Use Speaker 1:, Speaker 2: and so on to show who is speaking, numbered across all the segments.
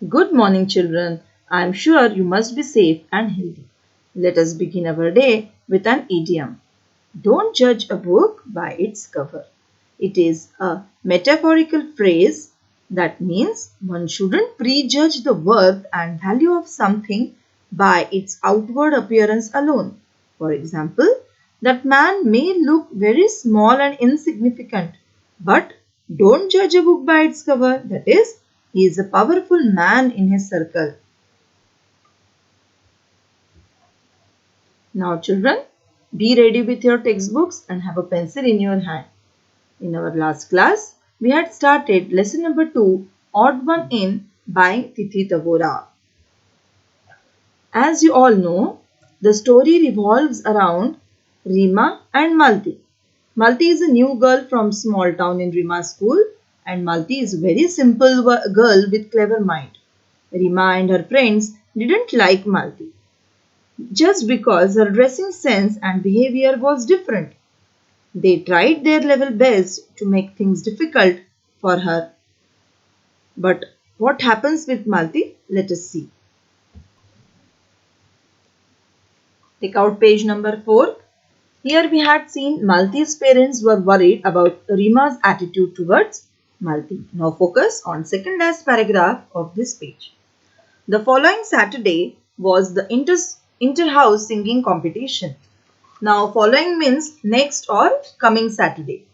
Speaker 1: Good morning, children. I am sure you must be safe and healthy. Let us begin our day with an idiom. Don't judge a book by its cover. It is a metaphorical phrase that means one shouldn't prejudge the worth and value of something by its outward appearance alone. For example, that man may look very small and insignificant, but don't judge a book by its cover. That is, he is a powerful man in his circle. Now, children, be ready with your textbooks and have a pencil in your hand. In our last class, we had started lesson number 2, Odd One In by Tithi Tagora. As you all know, the story revolves around Rima and Malti. Malti is a new girl from small town in Rima school, and Malti is a very simple girl with clever mind. Rima and her friends didn't like Malti just because her dressing sense and behavior was different. They tried their level best to make things difficult for her. But what happens with Malti? Let us see. Take out page number 4. Here we had seen Malti's parents were worried about Rima's attitude towards Malti. Now focus on second last paragraph of this page. The following Saturday was the inter-house singing competition. Now following means next or coming Saturday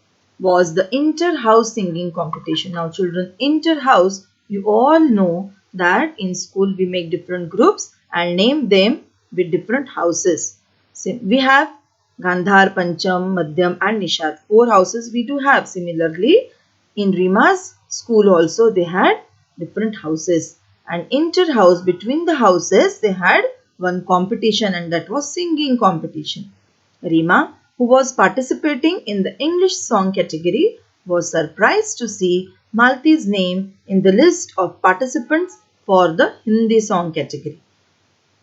Speaker 1: was the inter-house singing competition. Now children, inter-house, you all know that in school we make different groups and name them with different houses. So we have Gandhar, Pancham, Madhyam and Nishad. 4 houses we do have. Similarly, in Rima's school also they had different houses. And inter-house, between the houses, they had one competition and that was singing competition. Rima, who was participating in the English song category, was surprised to see Malti's name in the list of participants for the Hindi song category.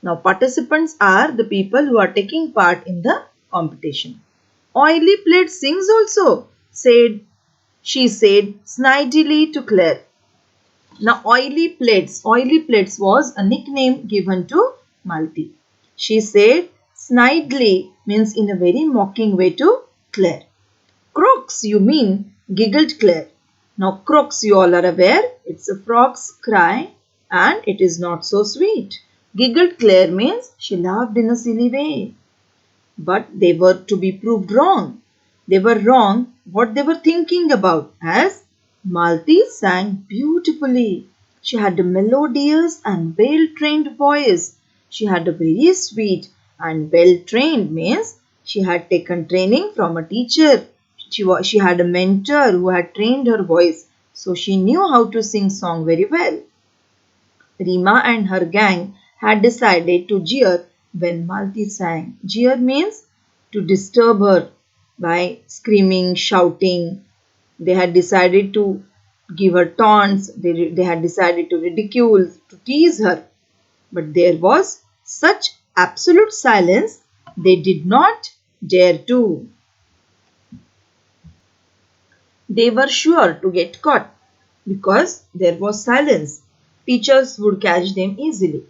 Speaker 1: Now, participants are the people who are taking part in the competition. Oily Plate sings also, she said snidely to Claire. Now, Oily Plates was a nickname given to Malti. She said snidely means in a very mocking way to Claire. Croaks, you mean, giggled Claire. Now, croaks, you all are aware, it's a frog's cry and it is not so sweet. Giggled Claire means she laughed in a silly way. But they were to be proved wrong. They were wrong what they were thinking about, as Malti sang beautifully. She had a melodious and well-trained voice. She had a very sweet and well-trained means she had taken training from a teacher. She had a mentor who had trained her voice. So she knew how to sing song very well. Rima and her gang had decided to jeer when Malti sang. Jeer means to disturb her by screaming, shouting. They had decided to give her taunts. They had decided to ridicule, to tease her. But there was such absolute silence, they did not dare to. They were sure to get caught because there was silence. Teachers would catch them easily.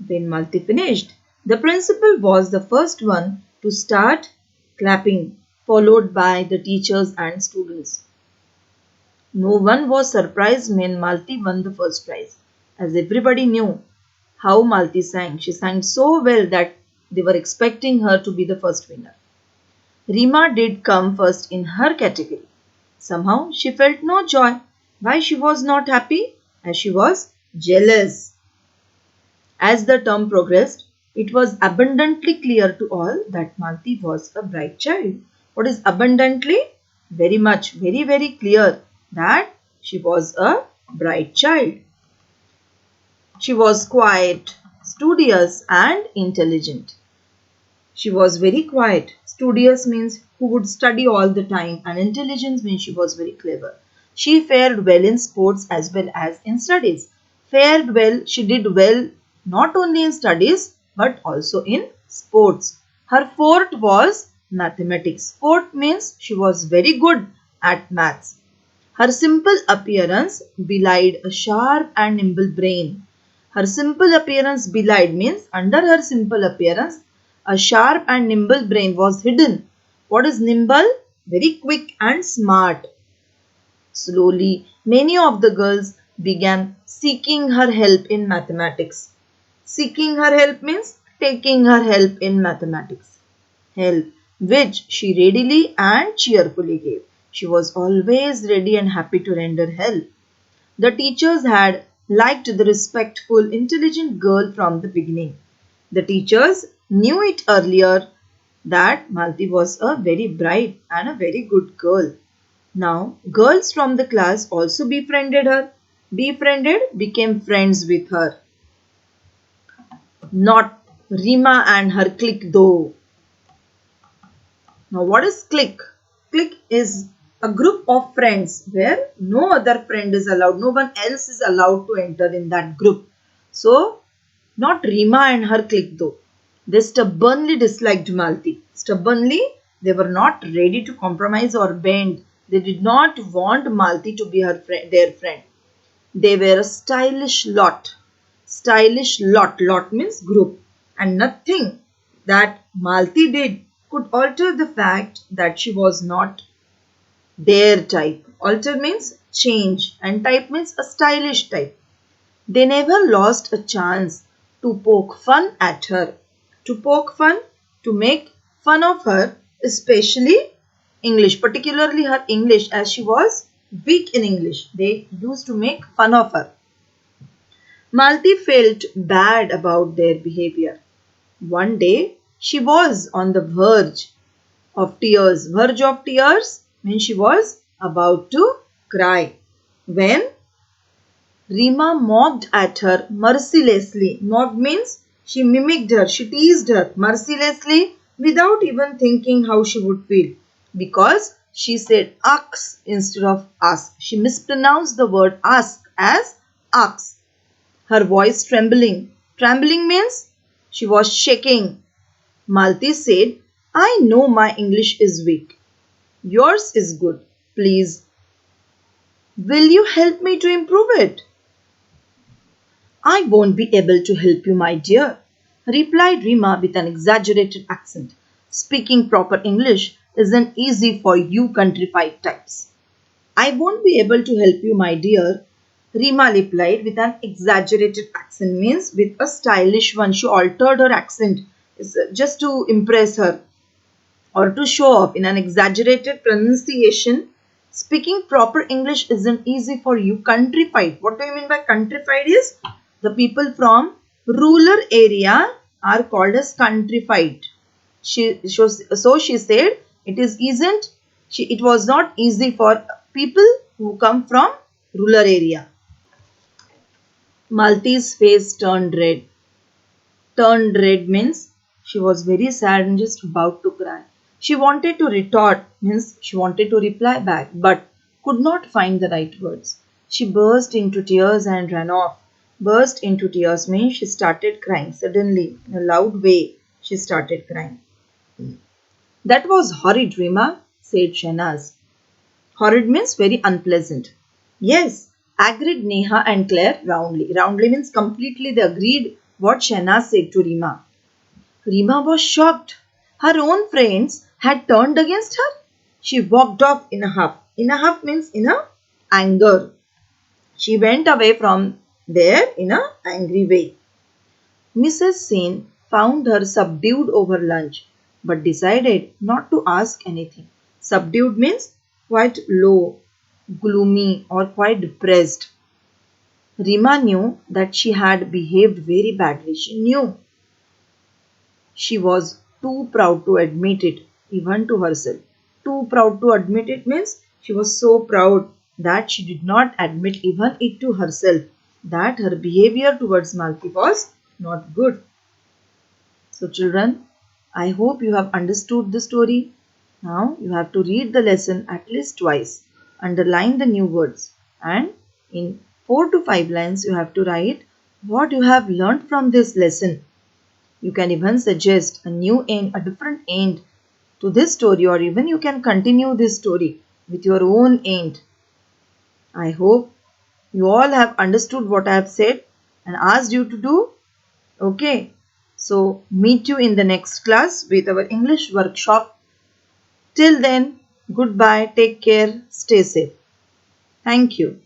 Speaker 1: When Malti finished, the principal was the first one to start clapping, followed by the teachers and students. No one was surprised when Malti won the first prize, as everybody knew how Malti sang. She sang so well that they were expecting her to be the first winner. Rima did come first in her category. Somehow she felt no joy. Why she was not happy? As she was jealous. As the term progressed, it was abundantly clear to all that Malti was a bright child. What is abundantly? Very much, very, very clear that she was a bright child. She was quiet, studious and intelligent. She was very quiet. Studious means who would study all the time, and intelligence means she was very clever. She fared well in sports as well as in studies. Fared well, she did well not only in studies but also in sports. Her forte was mathematics. Forte means she was very good at maths. Her simple appearance belied a sharp and nimble brain. Her simple appearance belied means under her simple appearance, a sharp and nimble brain was hidden. What is nimble? Very quick and smart. Slowly, many of the girls began seeking her help in mathematics. Seeking her help means taking her help in mathematics. Help, which she readily and cheerfully gave. She was always ready and happy to render help. The teachers had liked the respectful, intelligent girl from the beginning. The teachers knew it earlier that Malti was a very bright and a very good girl. Now, girls from the class also befriended her. Befriended became friends with her. Not Rima and her clique though. Now, what is clique? Clique is a group of friends where no other friend is allowed, no one else is allowed to enter in that group. So, not Rima and her clique though. They stubbornly disliked Malti. Stubbornly, they were not ready to compromise or bend. They did not want Malti to be their friend. They were a stylish lot. Stylish lot. Lot means group. And nothing that Malti did could alter the fact that she was not their type. Alter means change and type means a stylish type. They never lost a chance to poke fun at her. To poke fun, to make fun of her, especially English, particularly her English, as she was weak in English. They used to make fun of her. Malti felt bad about their behavior. One day, she was on the verge of tears. Verge of tears means she was about to cry. When Rima mocked at her mercilessly. Mocked means she mimicked her, she teased her mercilessly without even thinking how she would feel. Because she said ask instead of ask. She mispronounced the word ask as ask. Her voice trembling. Trembling means she was shaking. Malti said, I know my English is weak. Yours is good. Please, will you help me to improve it? I won't be able to help you, my dear, replied Rima with an exaggerated accent. Speaking proper English isn't easy for you countrified types. I won't be able to help you, my dear, Rima replied with an exaggerated accent, means with a stylish one. She altered her accent just to impress her or to show off in an exaggerated pronunciation. Speaking proper English isn't easy for you countrified. What do you mean by countrified is the people from rural area are called as countrified. So she said it was not easy for people who come from rural area. Malti's face turned red. Turned red means she was very sad and just about to cry. She wanted to retort, means she wanted to reply back, but could not find the right words. She burst into tears and ran off. Burst into tears means she started crying suddenly, in a loud way. She started crying. That was horrid, Rima, said Shanaz. Horrid means very unpleasant. Yes, agreed Neha and Claire roundly. Roundly means completely they agreed what Shanaz said to Rima. Rima was shocked. Her own friends had turned against her. She walked off in a huff. In a huff means in a anger. She went away from there in a angry way. Mrs. Sen found her subdued over lunch, but decided not to ask anything. Subdued means quite low, gloomy, or quite depressed. Rima knew that she had behaved very badly. She knew. She was too proud to admit it, even to herself. Too proud to admit it means she was so proud that she did not admit even it to herself that her behavior towards Malti was not good. So children, I hope you have understood the story. Now you have to read the lesson at least twice. Underline the new words and in 4 to 5 lines you have to write what you have learned from this lesson. You can even suggest a different end to this story, or even you can continue this story with your own end. I hope you all have understood what I have said and asked you to do. Okay. So meet you in the next class with our English workshop. Till then, goodbye, take care, stay safe. Thank you.